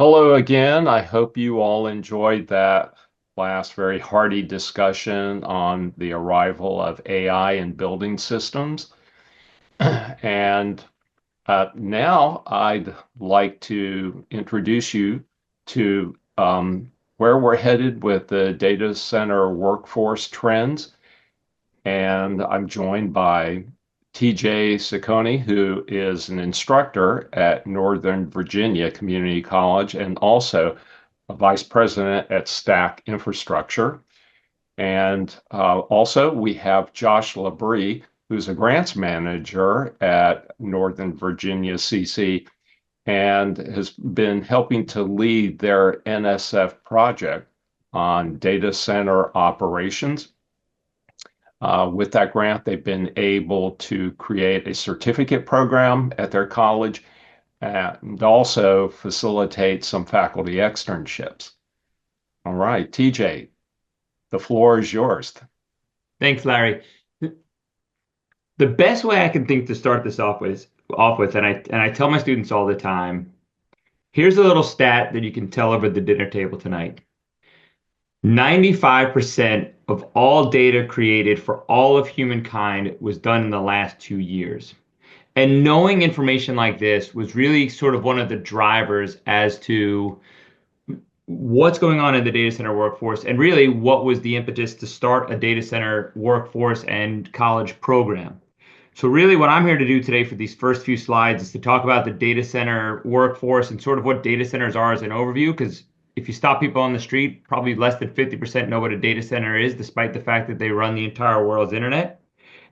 Hello again. I hope you all enjoyed that last very hearty discussion on the arrival of AI in building systems. And now I'd like to introduce you to where we're headed with the data center workforce trends. And I'm joined by TJ Ciccone, who is an instructor at Northern Virginia Community College and also a vice president at Stack Infrastructure. And also, we have Josh Labrie, who's a grants manager at Northern Virginia CC and has been helping to lead their NSF project on data center operations. With that grant, they've been able to create a certificate program at their college and also facilitate some faculty externships. All right, TJ, the floor is yours. Thanks, Larry. The best way I can think to start this off with, and I tell my students all the time, here's a little stat that you can tell over the dinner table tonight. 95% of all data created for all of humankind was done in the last 2 years. And knowing information like this was really sort of one of the drivers as to what's going on in the data center workforce and really what was the impetus to start a data center workforce and college program. So really what I'm here to do today for these first few slides is to talk about the data center workforce and sort of what data centers are as an overview, because if you stop people on the street, probably less than 50% know what a data center is, despite the fact that they run the entire world's internet.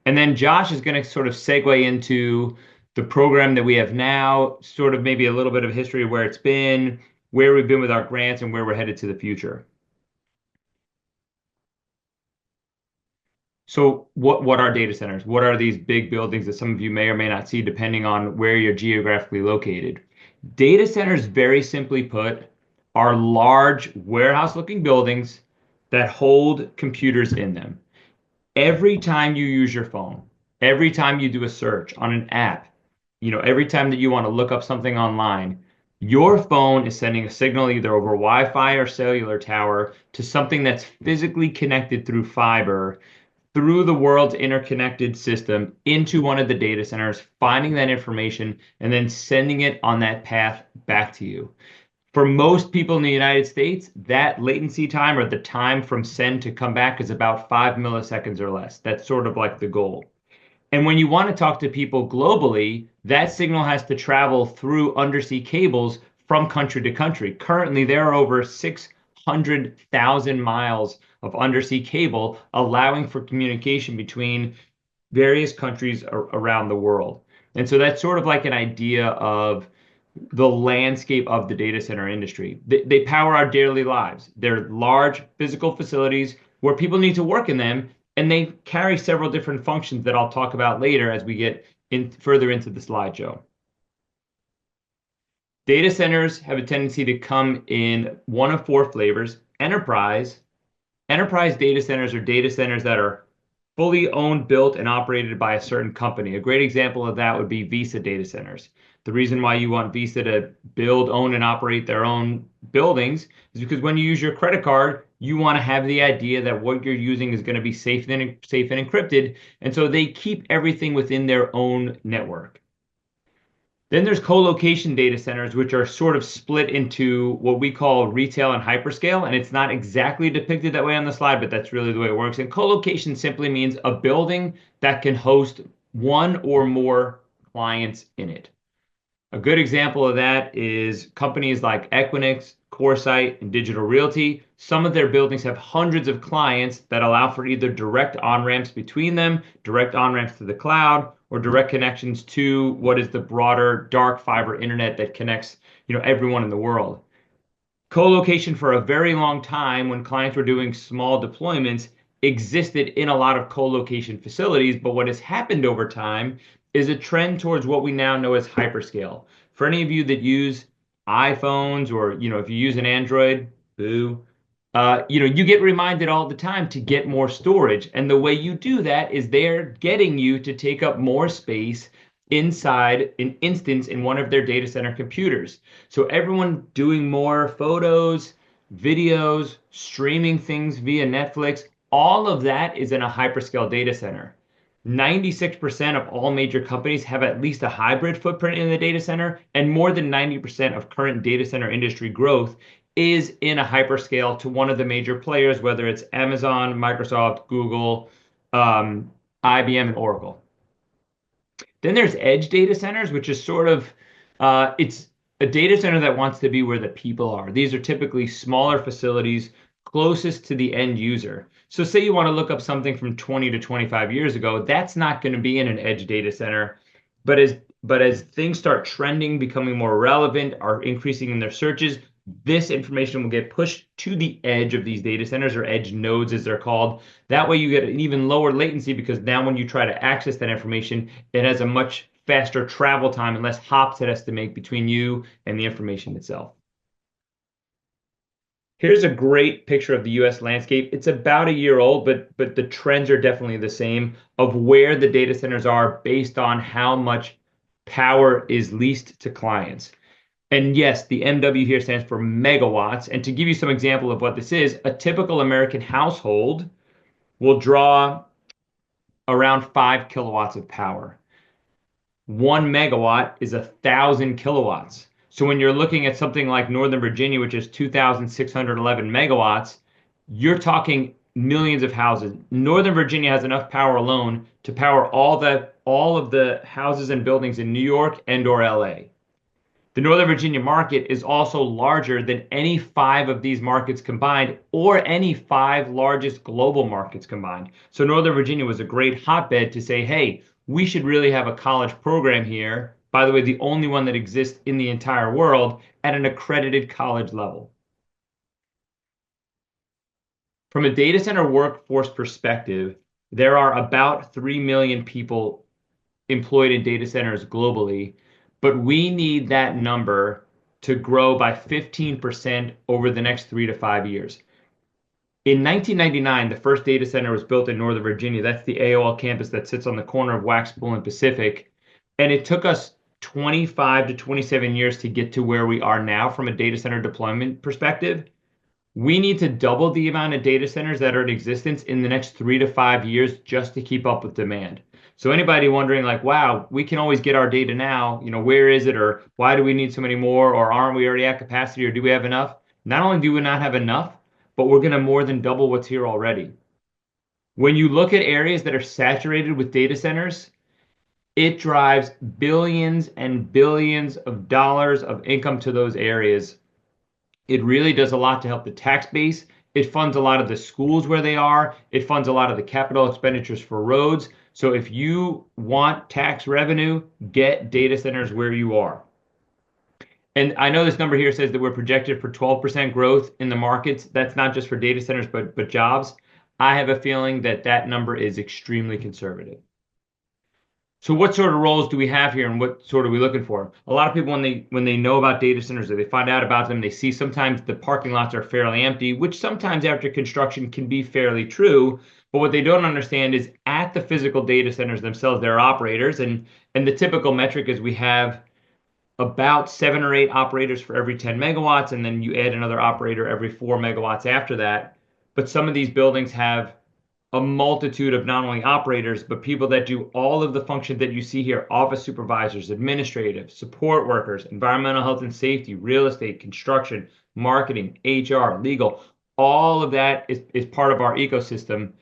And then Josh is going to sort of segue into the program that we have now, sort of maybe a little bit of history of where it's been, where we've been with our grants, and where we're headed to the future. So what are data centers? What are these big buildings that some of you may or may not see depending on where you're geographically located? Data centers, very simply put, are large warehouse-looking buildings that hold computers in them. Every time you use your phone, every time you do a search on an app, every time that you want to look up something online, your phone is sending a signal either over Wi-Fi or cellular tower to something that's physically connected through fiber through the world's interconnected system into one of the data centers, finding that information, and then sending it on that path back to you. For most people in the United States, that latency time or the time from send to come back is about 5 milliseconds or less. That's sort of like the goal. And when you want to talk to people globally, that signal has to travel through undersea cables from country to country. Currently, there are over 600,000 miles of undersea cable allowing for communication between various countries around the world. And so that's sort of like an idea of the landscape of the data center industry. They power our daily lives. They're large physical facilities where people need to work in them, and they carry several different functions that I'll talk about later as we get further into the slideshow. Data centers have a tendency to come in one of four flavors. Enterprise data centers are data centers that are fully owned, built, and operated by a certain company. A great example of that would be Visa data centers. The reason why you want Visa to build, own, and operate their own buildings is because when you use your credit card, you want to have the idea that what you're using is going to be safe and encrypted. And so they keep everything within their own network. Then there's co-location data centers, which are sort of split into what we call retail and hyperscale. And it's not exactly depicted that way on the slide, but that's really the way it works. And co-location simply means a building that can host one or more clients in it. A good example of that is companies like Equinix, CoreSite, and Digital Realty. Some of their buildings have hundreds of clients that allow for either direct on-ramps between them, direct on-ramps to the cloud, or direct connections to what is the broader dark fiber internet that connects, everyone in the world. Co-location for a very long time, when clients were doing small deployments, existed in a lot of co-location facilities, but what has happened over time is a trend towards what we now know as hyperscale. For any of you that use iPhones or, if you use an Android, boo, you get reminded all the time to get more storage. And the way you do that is they're getting you to take up more space inside an instance in one of their data center computers. So everyone doing more photos, videos, streaming things via Netflix, all of that is in a hyperscale data center. 96% of all major companies have at least a hybrid footprint in the data center, and more than 90% of current data center industry growth is in a hyperscale to one of the major players, whether it's Amazon, Microsoft, Google, IBM, and Oracle. Then there's edge data centers, which is sort of it's a data center that wants to be where the people are. These are typically smaller facilities closest to the end user. So say you want to look up something from 20 to 25 years ago, that's not going to be in an edge data center. But as things start trending, becoming more relevant, are increasing in their searches, this information will get pushed to the edge of these data centers, or edge nodes as they're called. That way you get an even lower latency, because now when you try to access that information, it has a much faster travel time and less hops it has to make between you and the information itself. Here's a great picture of the US landscape. It's about a year old, but the trends are definitely the same of where the data centers are based on how much power is leased to clients. And yes, the MW here stands for megawatts. And to give you some example of what this is, a typical American household will draw around 5 kilowatts of power. 1 megawatt is 1,000 kilowatts. So when you're looking at something like Northern Virginia, which is 2,611 megawatts, you're talking millions of houses. Northern Virginia has enough power alone to power all of the houses and buildings in New York and or LA. The Northern Virginia market is also larger than any 5 of these markets combined, or any 5 largest global markets combined. So Northern Virginia was a great hotbed to say, hey, we should really have a college program here. By the way, the only one that exists in the entire world at an accredited college level. From a data center workforce perspective, there are about 3 million people employed in data centers globally, but we need that number to grow by 15% over the next 3 to 5 years. In 1999, the first data center was built in Northern Virginia. That's the AOL campus that sits on the corner of Wax Pool and Pacific. And it took us 25 to 27 years to get to where we are now from a data center deployment perspective. We need to double the amount of data centers that are in existence in the next 3 to 5 years just to keep up with demand. So anybody wondering like, wow, we can always get our data now, where is it, or why do we need so many more, or aren't we already at capacity, or do we have enough? Not only do we not have enough, but we're going to more than double what's here already. When you look at areas that are saturated with data centers, it drives billions and billions of dollars of income to those areas. It really does a lot to help the tax base. It funds a lot of the schools where they are. It funds a lot of the capital expenditures for roads. So if you want tax revenue, get data centers where you are. And I know this number here says that we're projected for 12% growth in the markets. That's not just for data centers, but jobs. I have a feeling that that number is extremely conservative. So what sort of roles do we have here, and what sort are we looking for? A lot of people, when they know about data centers, or they find out about them, they see sometimes the parking lots are fairly empty, which sometimes after construction can be fairly true. But what they don't understand is at the physical data centers themselves, there are operators, and the typical metric is we have about 7 or 8 operators for every 10 megawatts, and then you add another operator every 4 megawatts after that. But some of these buildings have a multitude of not only operators, but people that do all of the functions that you see here: office supervisors, administrative, support workers, environmental health and safety, real estate, construction, marketing, HR, legal. All of that is part of our ecosystem.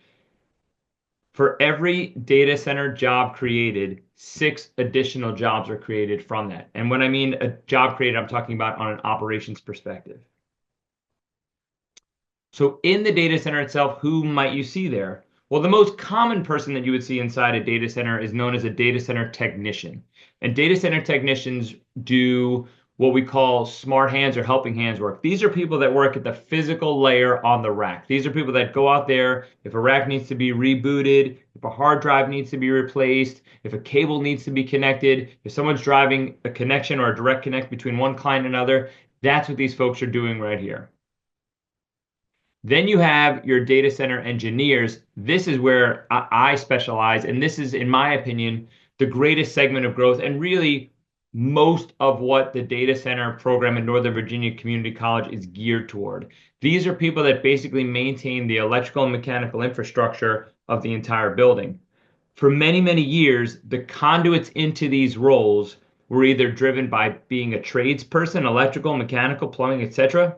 For every data center job created, 6 additional jobs are created from that. And when I mean a job created, I'm talking about on an operations perspective. So in the data center itself, who might you see there? Well, the most common person that you would see inside a data center is known as a data center technician. And data center technicians do what we call smart hands or helping hands work. These are people that work at the physical layer on the rack. These are people that go out there if a rack needs to be rebooted, if a hard drive needs to be replaced, if a cable needs to be connected, if someone's driving a connection or a direct connect between one client and another. That's what these folks are doing right here. Then you have your data center engineers. This is where I specialize, and this is, in my opinion, the greatest segment of growth, and really most of what the data center program in Northern Virginia Community College is geared toward. These are people that basically maintain the electrical and mechanical infrastructure of the entire building. For many, many years, the conduits into these roles were either driven by being a tradesperson, electrical, mechanical, plumbing, etc.,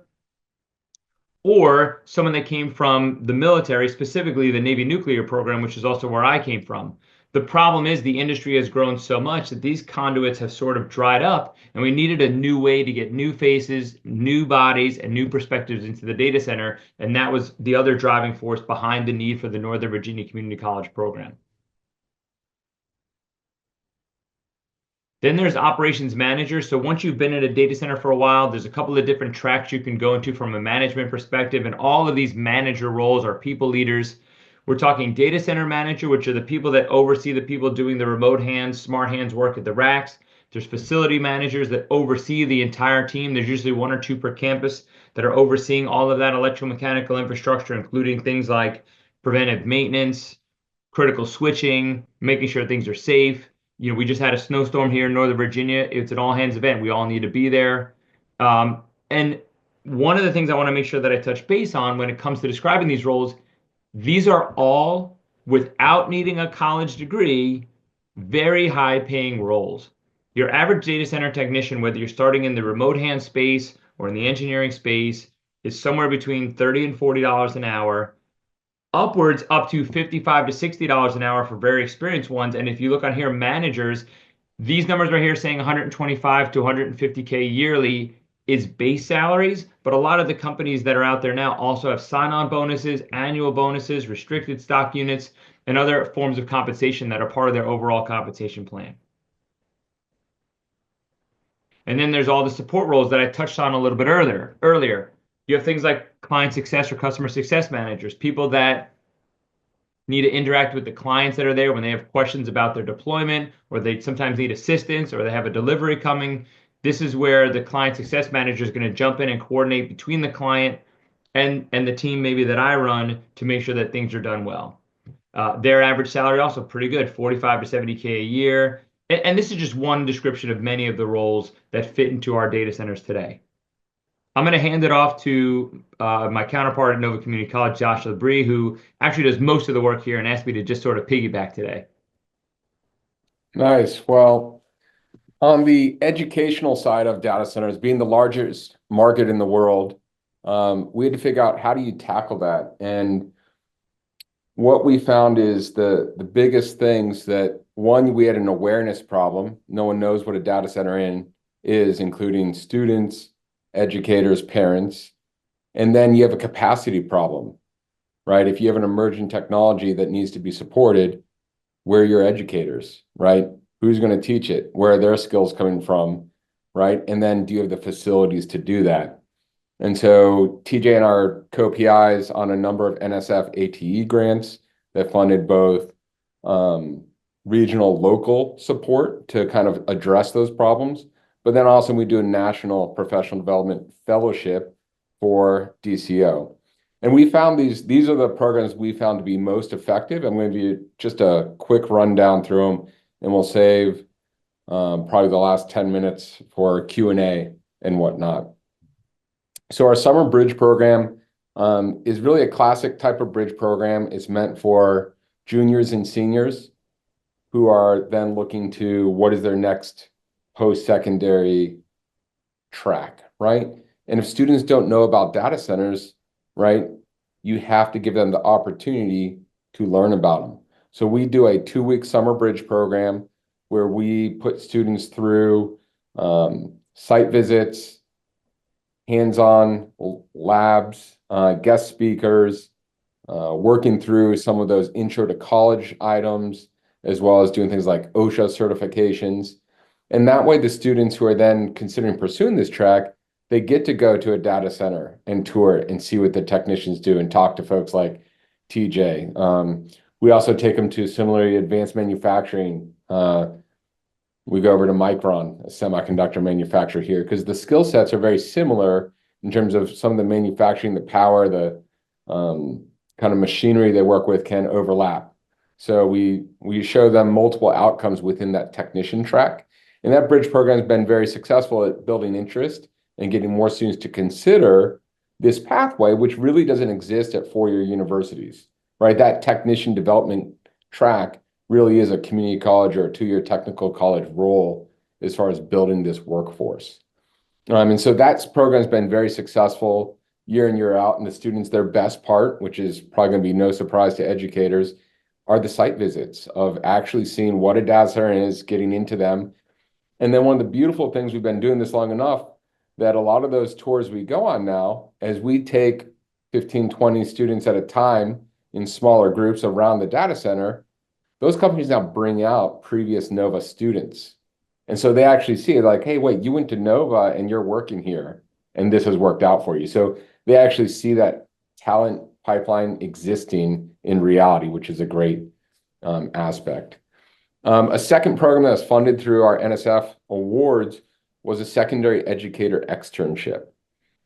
or someone that came from the military, specifically the Navy nuclear program, which is also where I came from. The problem is the industry has grown so much that these conduits have sort of dried up, and we needed a new way to get new faces, new bodies, and new perspectives into the data center. And that was the other driving force behind the need for the Northern Virginia Community College program. Then there's operations manager. So once you've been at a data center for a while, there's a couple of different tracks you can go into from a management perspective. And all of these manager roles are people leaders. We're talking data center manager, which are the people that oversee the people doing the remote hands, smart hands work at the racks. There's facility managers that oversee the entire team. There's usually 1 or 2 per campus that are overseeing all of that electromechanical infrastructure, including things like preventive maintenance, critical switching, making sure things are safe. We just had a snowstorm here in Northern Virginia. It's an all hands event. We all need to be there. And one of the things I want to make sure that I touch base on when it comes to describing these roles, these are all, without needing a college degree, very high paying roles. Your average data center technician, whether you're starting in the remote hand space or in the engineering space, is somewhere between $30 and $40 an hour, upwards up to $55 to $60 an hour for very experienced ones. And if you look on here, managers, these numbers right here saying 125 to 150K yearly is base salaries, but a lot of the companies that are out there now also have sign-on bonuses, annual bonuses, restricted stock units, and other forms of compensation that are part of their overall compensation plan. And then there's all the support roles that I touched on a little bit earlier. You have things like client success or customer success managers, people that need to interact with the clients that are there when they have questions about their deployment, or they sometimes need assistance, or they have a delivery coming. This is where the client success manager is going to jump in and coordinate between the client and the team maybe that I run to make sure that things are done well. Their average salary also pretty good, 45 to 70K a year. And this is just one description of many of the roles that fit into our data centers today. I'm going to hand it off to my counterpart at Nova Community College, Josh Labrie, who actually does most of the work here and asked me to just sort of piggyback today. Nice. Well, on the educational side of data centers, being the largest market in the world, we had to figure out how do you tackle that. And what we found is the biggest things that, one, we had an awareness problem. No one knows what a data center is, including students, educators, parents. And then you have a capacity problem, right? If you have an emerging technology that needs to be supported, where are your educators, right? Who's going to teach it? Where are their skills coming from, right? And then do you have the facilities to do that? And so TJ and our co-PIs on a number of NSF ATE grants that funded both regional, local support to kind of address those problems. But then also we do a national professional development fellowship for DCO. And we found these are the programs we found to be most effective. I'm going to give you just a quick rundown through them, and we'll save probably the last 10 minutes for Q&A and whatnot. So our summer bridge program is really a classic type of bridge program. It's meant for juniors and seniors who are then looking to what is their next post-secondary track, right? And if students don't know about data centers, right, you have to give them the opportunity to learn about them. So we do a 2-week summer bridge program where we put students through site visits, hands-on labs, guest speakers, working through some of those intro to college items, as well as doing things like OSHA certifications. And that way, the students who are then considering pursuing this track, they get to go to a data center and tour and see what the technicians do and talk to folks like TJ. We also take them to similarly advanced manufacturing. We go over to Micron, a semiconductor manufacturer here, because the skill sets are very similar in terms of some of the manufacturing, the power, the kind of machinery they work with can overlap. So we show them multiple outcomes within that technician track. And that bridge program has been very successful at building interest and getting more students to consider this pathway, which really doesn't exist at four-year universities, right? That technician development track really is a community college or a two-year technical college role as far as building this workforce. And so that program's been very successful year in, year out, and the students, their best part, which is probably going to be no surprise to educators, are the site visits of actually seeing what a data center is, getting into them. And then one of the beautiful things, we've been doing this long enough, that a lot of those tours we go on now, as we take 15, 20 students at a time in smaller groups around the data center, those companies now bring out previous Nova students. And so they actually see it like, hey, wait, you went to Nova and you're working here, and this has worked out for you. So they actually see that talent pipeline existing in reality, which is a great aspect. A second program that's funded through our NSF awards was a secondary educator externship.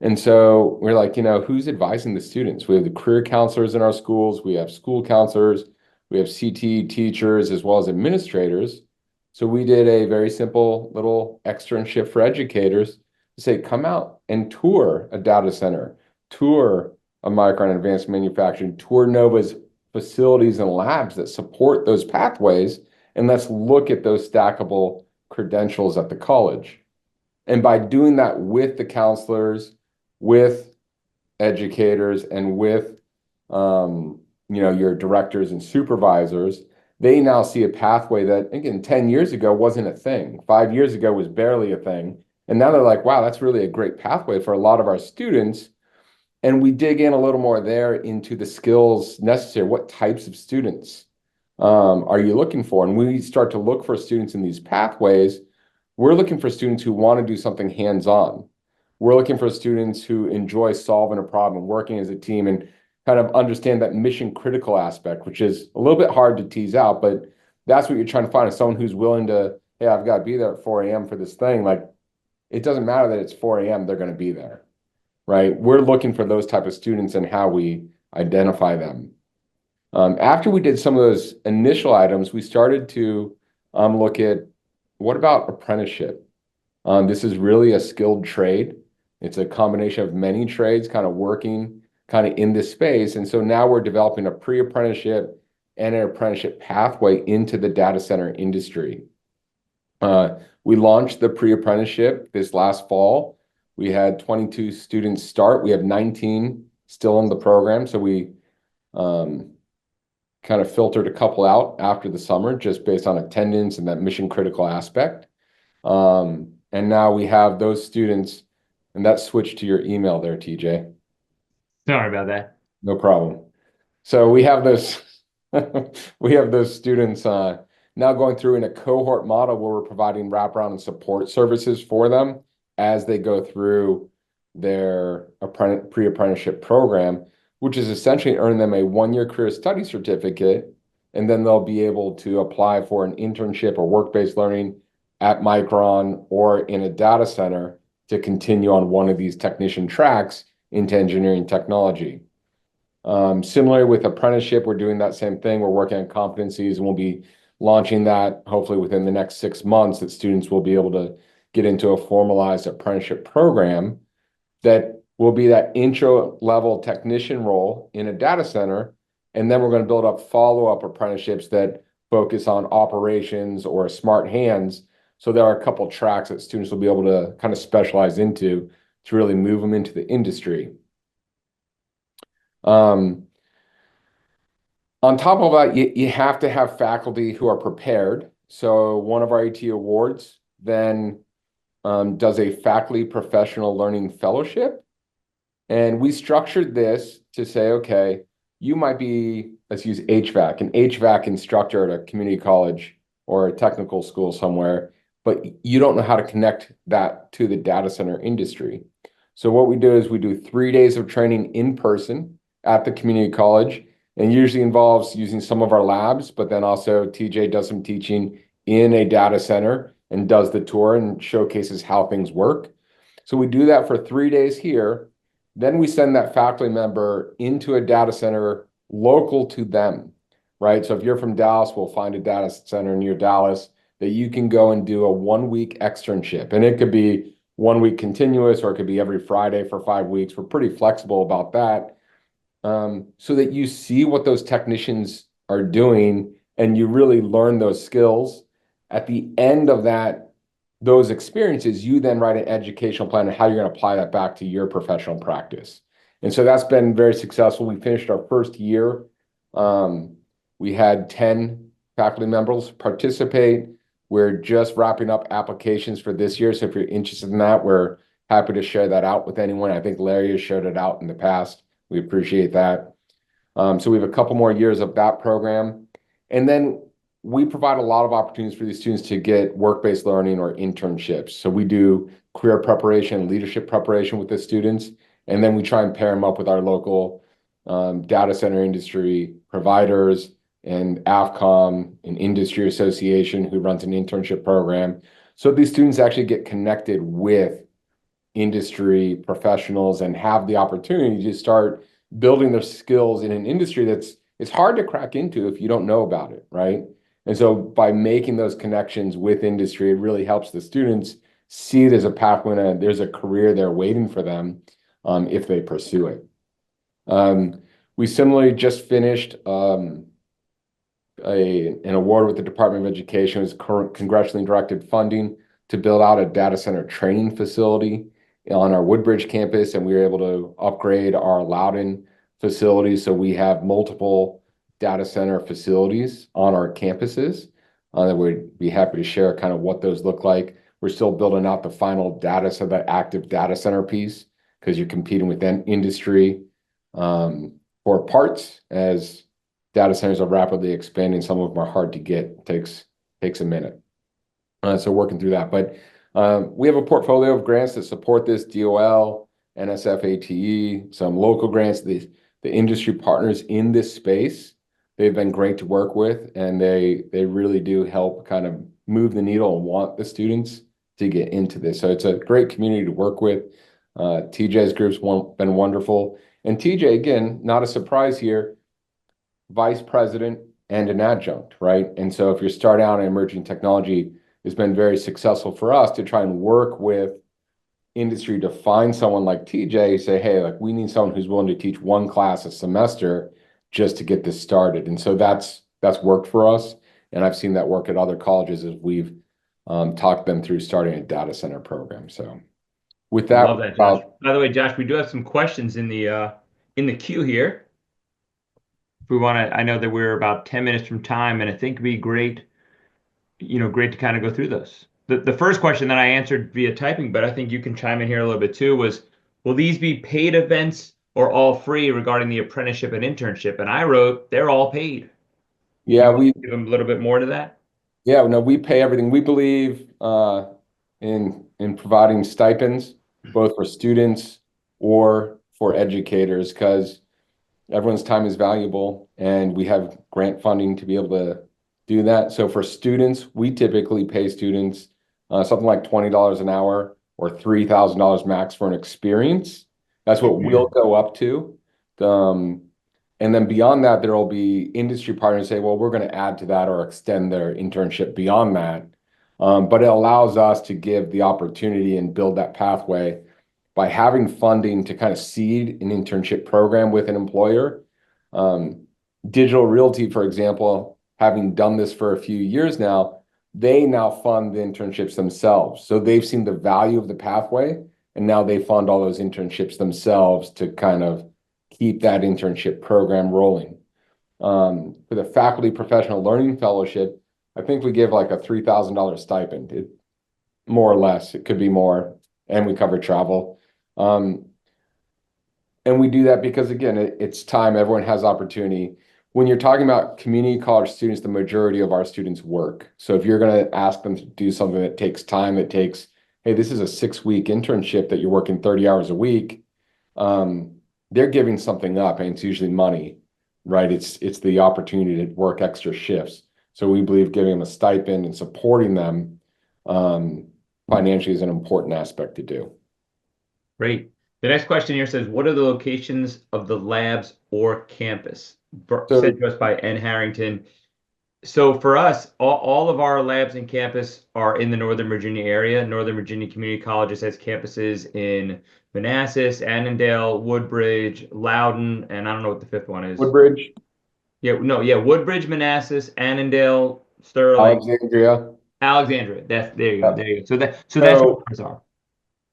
And so we're like, who's advising the students? We have the career counselors in our schools, we have school counselors, we have CT teachers, as well as administrators. So we did a very simple little externship for educators to say, come out and tour a data center, tour a Micron advanced manufacturing, tour Nova's facilities and labs that support those pathways, and let's look at those stackable credentials at the college. And by doing that with the counselors, with educators, and with your directors and supervisors, they now see a pathway that, again, 10 years ago wasn't a thing. 5 years ago was barely a thing. And now they're like, wow, that's really a great pathway for a lot of our students. And we dig in a little more there into the skills necessary. What types of students are you looking for? And we start to look for students in these pathways. We're looking for students who want to do something hands-on. We're looking for students who enjoy solving a problem, working as a team, and kind of understand that mission critical aspect, which is a little bit hard to tease out, but that's what you're trying to find, is someone who's willing to, hey, I've got to be there at 4 a.m. for this thing. Like, it doesn't matter that it's 4 a.m., they're going to be there, right? We're looking for those type of students and how we identify them. After we did some of those initial items, we started to look at, what about apprenticeship? This is really a skilled trade. It's a combination of many trades kind of working kind of in this space. And so now we're developing a pre-apprenticeship and an apprenticeship pathway into the data center industry. We launched the pre-apprenticeship this last fall. We had 22 students start. We have 19 still in the program. So we kind of filtered a couple out after the summer, just based on attendance and that mission critical aspect. And now we have those students, and that switched to your email there, TJ. Sorry about that. No problem. So we have those we have those students now going through in a cohort model where we're providing wraparound and support services for them as they go through their pre-apprenticeship program, which is essentially earning them a 1-year career study certificate, and then they'll be able to apply for an internship or work-based learning at Micron or in a data center to continue on one of these technician tracks into engineering technology. Similarly with apprenticeship, we're doing that same thing. We're working on competencies, and we'll be launching that hopefully within the next 6 months, that students will be able to get into a formalized apprenticeship program that will be that intro level technician role in a data center. And then we're going to build up follow-up apprenticeships that focus on operations or smart hands. So there are a couple tracks that students will be able to kind of specialize into to really move them into the industry. On top of that, you have to have faculty who are prepared. So one of our AT awards then does a faculty professional learning fellowship. And we structured this to say, okay, you might be, let's use HVAC, an HVAC instructor at a community college or a technical school somewhere, but you don't know how to connect that to the data center industry. So what we do is we do 3 days of training in person at the community college, and usually involves using some of our labs, but then also TJ does some teaching in a data center and does the tour and showcases how things work. So we do that for 3 days here. Then we send that faculty member into a data center local to them. right? So if you're from Dallas, we'll find a data center near Dallas that you can go and do a 1 week externship. And it could be 1 week continuous, or it could be every Friday for 5 weeks. We're pretty flexible about that. So that you see what those technicians are doing and you really learn those skills. At the end of those experiences, you then write an educational plan on how you're going to apply that back to your professional practice. And so that's been very successful. We finished our first year. We had 10 faculty members participate. We're just wrapping up applications for this year. So if you're interested in that, we're happy to share that out with anyone. I think Larry has shared it out in the past. We appreciate that. So we have a couple more years of that program. And then we provide a lot of opportunities for these students to get work-based learning or internships. So we do career preparation, leadership preparation with the students, and then we try and pair them up with our local data center industry providers and AFCOM, an industry association who runs an internship program. So these students actually get connected with industry professionals and have the opportunity to start building their skills in an industry it's hard to crack into if you don't know about it, right? And so by making those connections with industry, it really helps the students see it as a pathway and there's a career there waiting for them if they pursue it. We similarly just finished an award with the Department of Education. It was congressionally directed funding to build out a data center training facility on our Woodbridge campus, and we were able to upgrade our Loudoun facility. So we have multiple data center facilities on our campuses that we'd be happy to share kind of what those look like. We're still building out the final data center, the active data center piece, because you're competing with industry for parts as data centers are rapidly expanding. Some of them are hard to get. Takes a minute. So working through that. But we have a portfolio of grants that support this: DOL, NSF, ATE, some local grants. The industry partners in this space, they've been great to work with, and they really do help kind of move the needle and want the students to get into this. So it's a great community to work with. TJ's group's been wonderful. And TJ, again, not a surprise here, vice president and an adjunct, right? And so if you're starting out in emerging technology, it's been very successful for us to try and work with industry to find someone like TJ, say, hey, like we need someone who's willing to teach one class a semester just to get this started. And so that's worked for us. And I've seen that work at other colleges as we've talked them through starting a data center program. So with that, love that, Josh. By the way, Josh, we do have some questions in the queue here. If we want to, I know that we're about 10 minutes from time, and I think it'd be great to kind of go through those. The first question that I answered via typing, but I think you can chime in here a little bit too, was, will these be paid events or all free regarding the apprenticeship and internship? And I wrote, they're all paid. Yeah, we give them a little bit more to that. Yeah, no, we pay everything. We believe in providing stipends, both for students or for educators, because everyone's time is valuable, and we have grant funding to be able to do that. So for students, we typically pay students something like $20 an hour or $3,000 max for an experience. That's what we'll go up to. And then beyond that, there will be industry partners say, well, we're going to add to that or extend their internship beyond that. But it allows us to give the opportunity and build that pathway by having funding to kind of seed an internship program with an employer. Digital Realty, for example, having done this for a few years now, they now fund the internships themselves. So they've seen the value of the pathway, and now they fund all those internships themselves to kind of keep that internship program rolling. For the Faculty Professional Learning Fellowship, I think we give like a $3,000 stipend, more or less. It could be more, and we cover travel. And we do that because, again, it's time. Everyone has opportunity. When you're talking about community college students, the majority of our students work. So if you're going to ask them to do something that takes time, hey, this is a 6-week internship that you're working 30 hours a week, they're giving something up, and it's usually money, right? It's the opportunity to work extra shifts. So we believe giving them a stipend and supporting them financially is an important aspect to do. Great. The next question here says, what are the locations of the labs or campus? sent to us by N. Harrington. So for us, all of our labs and campus are in the Northern Virginia area. Northern Virginia Community Colleges has campuses in Manassas, Annandale, Woodbridge, Loudoun, and I don't know what the fifth one is. Woodbridge, Woodbridge, Manassas, Annandale, Sterling, Alexandria. There you go. There you go. So that's So- what ours are.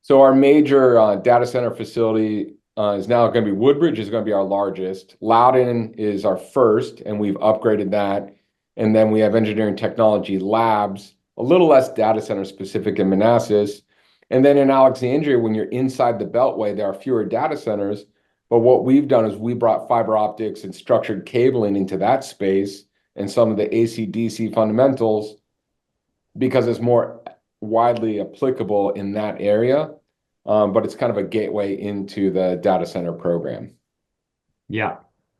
So our major data center facility is now going to be Woodbridge is going to be our largest. Loudoun is our first, and we've upgraded that. And then we have engineering technology labs, a little less data center specific in Manassas. And then in Alexandria, when you're inside the Beltway, there are fewer data centers. But what we've done is we brought fiber optics and structured cabling into that space and some of the AC/DC fundamentals because it's more widely applicable in that area. But it's kind of a gateway into the data center program. Yeah.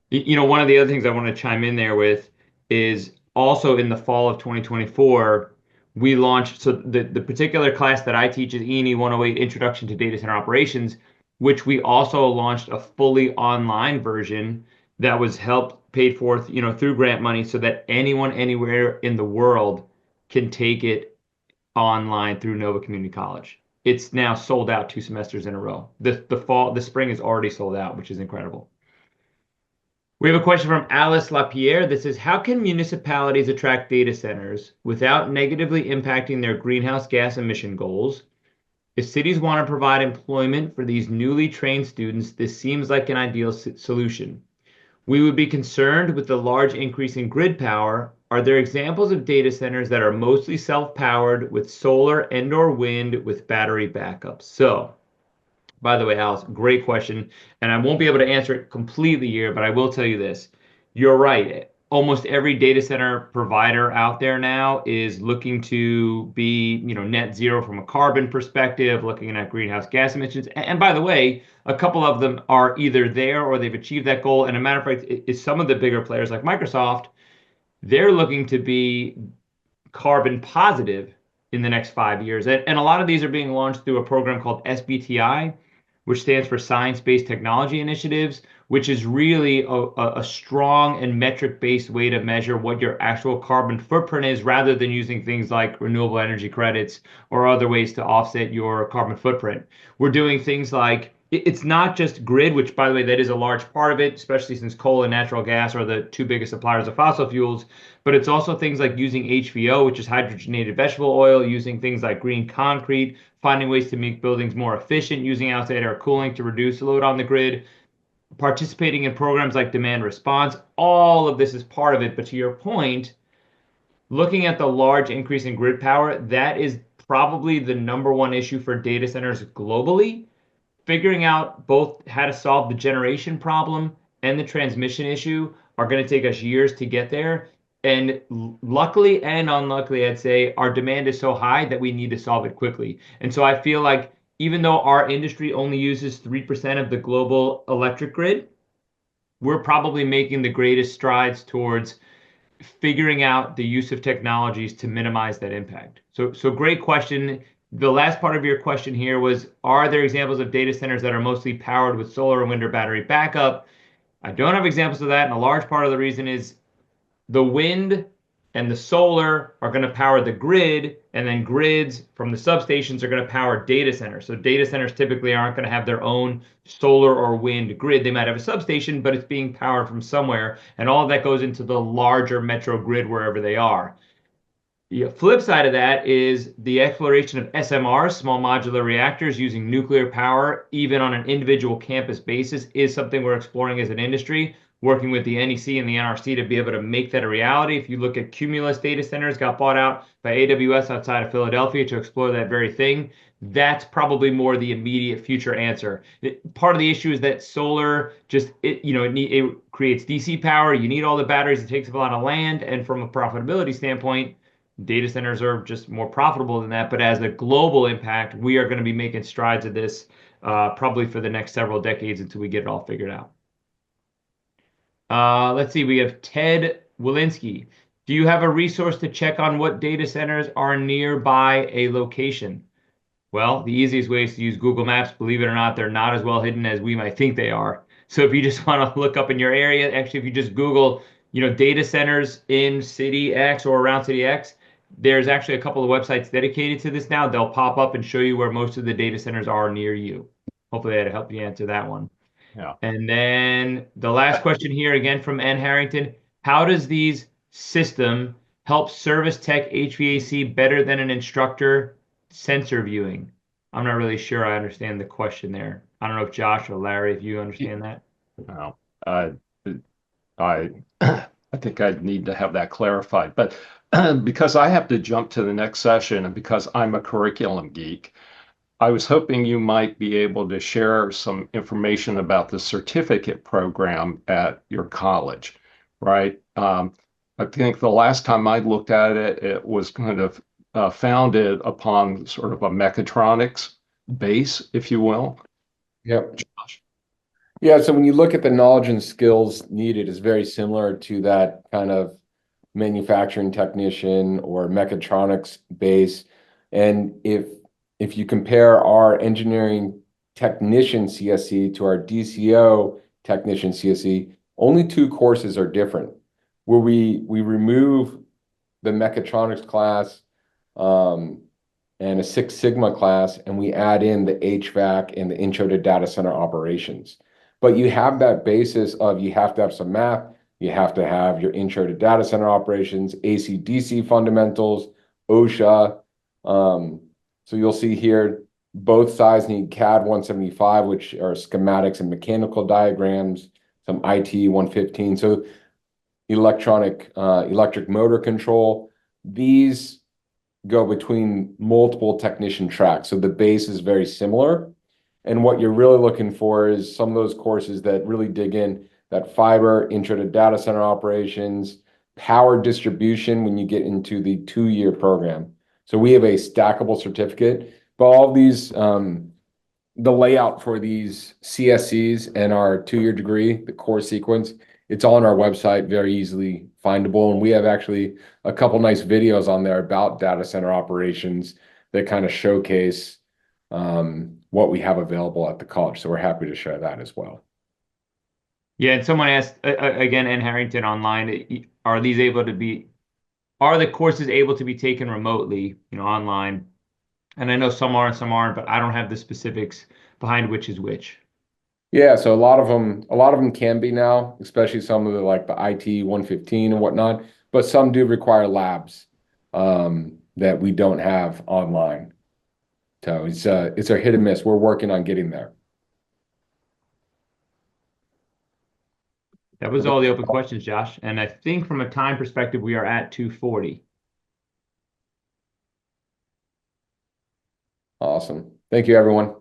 One of the other things I want to chime in there with is also in the fall of 2024, we launched, so the particular class that I teach is E&E 108 Introduction to Data Center Operations, which we also launched a fully online version that was paid for, through grant money so that anyone anywhere in the world can take it online through Nova Community College. It's now sold out 2 semesters in a row. The spring is already sold out, which is incredible. We have a question from Alice Lapierre that says, how can municipalities attract data centers without negatively impacting their greenhouse gas emission goals? If cities want to provide employment for these newly trained students, this seems like an ideal solution. We would be concerned with the large increase in grid power. Are there examples of data centers that are mostly self-powered with solar and/or wind with battery backups? So, by the way, Alice, great question. And I won't be able to answer it completely here, but I will tell you this. You're right. Almost every data center provider out there now is looking to be, net zero from a carbon perspective, looking at greenhouse gas emissions. And by the way, a couple of them are either there or they've achieved that goal. And a matter of fact, it's some of the bigger players like Microsoft, they're looking to be carbon positive in the next 5 years. And a lot of these are being launched through a program called SBTI, which stands for Science-Based Technology Initiatives, which is really a strong and metric-based way to measure what your actual carbon footprint is, rather than using things like renewable energy credits or other ways to offset your carbon footprint. We're doing things like, it's not just grid, which, by the way, that is a large part of it, especially since coal and natural gas are the 2 biggest suppliers of fossil fuels, but it's also things like using HVO, which is hydrogenated vegetable oil, using things like green concrete, finding ways to make buildings more efficient, using outside air cooling to reduce the load on the grid, participating in programs like demand response. All of this is part of it. But to your point, looking at the large increase in grid power, that is probably the #1 issue for data centers globally. Figuring out both how to solve the generation problem and the transmission issue are going to take us years to get there. And luckily and unluckily, I'd say our demand is so high that we need to solve it quickly. And so I feel like even though our industry only uses 3% of the global electric grid, we're probably making the greatest strides towards figuring out the use of technologies to minimize that impact. So great question. The last part of your question here was, are there examples of data centers that are mostly powered with solar and wind or battery backup? I don't have examples of that, and a large part of the reason is the wind and the solar are going to power the grid, and then grids from the substations are going to power data centers. So data centers typically aren't going to have their own solar or wind grid. They might have a substation, but it's being powered from somewhere, and all of that goes into the larger metro grid wherever they are. The flip side of that is the exploration of SMRs, small modular reactors, using nuclear power, even on an individual campus basis, is something we're exploring as an industry, working with the NEC and the NRC to be able to make that a reality. If you look at Cumulus data centers, got bought out by AWS outside of Philadelphia to explore that very thing. That's probably more the immediate future answer. Part of the issue is that solar just, it creates DC power. You need all the batteries. It takes up a lot of land. And from a profitability standpoint, data centers are just more profitable than that. But as a global impact, we are going to be making strides at this probably for the next several decades until we get it all figured out. Let's see, we have Ted Walensky. Do you have a resource to check on what data centers are nearby a location? Well, the easiest way is to use Google Maps. Believe it or not, they're not as well hidden as we might think they are. So if you just want to look up in your area, actually, if you just Google, data centers in city X or around city X, there's actually a couple of websites dedicated to this now. They'll pop up and show you where most of the data centers are near you. Hopefully that'll help you answer that one. Yeah. And then the last question here again from N. Harrington. How does these system help service tech HVAC better than an instructor sensor viewing? I'm not really sure I understand the question there. I don't know if Josh or Larry, if you understand that. No, I I think I'd need to have that clarified. But because I have to jump to the next session and because I'm a curriculum geek, I was hoping you might be able to share some information about the certificate program at your college, right? I think the last time I looked at it, it was kind of founded upon sort of a mechatronics base, if you will. Yep. Josh? Yeah, so when you look at the knowledge and skills needed, it's very similar to that kind of manufacturing technician or mechatronics base. And if you compare our engineering technician CSE to our DCO technician CSE, only 2 courses are different, where we remove the mechatronics class and a Six Sigma class, and we add in the HVAC and the intro to data center operations. But you have that basis of you have to have some math, you have to have your intro to data center operations, AC/DC fundamentals, OSHA. So you'll see here, both sides need CAD 175, which are schematics and mechanical diagrams, some IT 115. So electric motor control. These go between multiple technician tracks. So the base is very similar. And what you're really looking for is some of those courses that really dig in that fiber, intro to data center operations, power distribution when you get into the 2-year program. So we have a stackable certificate, but all of these, the layout for these CSCs and our 2-year degree, the course sequence, it's all on our website, very easily findable. And we have actually a couple nice videos on there about data center operations that kind of showcase what we have available at the college. So we're happy to share that as well. Yeah, and someone asked again, N. Harrington online, are the courses able to be taken remotely, online? And I know some are and some aren't, but I don't have the specifics behind which is which. Yeah, so a lot of them can be now, especially some of the like the IT 115 and whatnot, but some do require labs that we don't have online. So it's a hit and miss. We're working on getting there. That was all the open questions, Josh. And I think from a time perspective, we are at 2:40. Awesome. Thank you, everyone.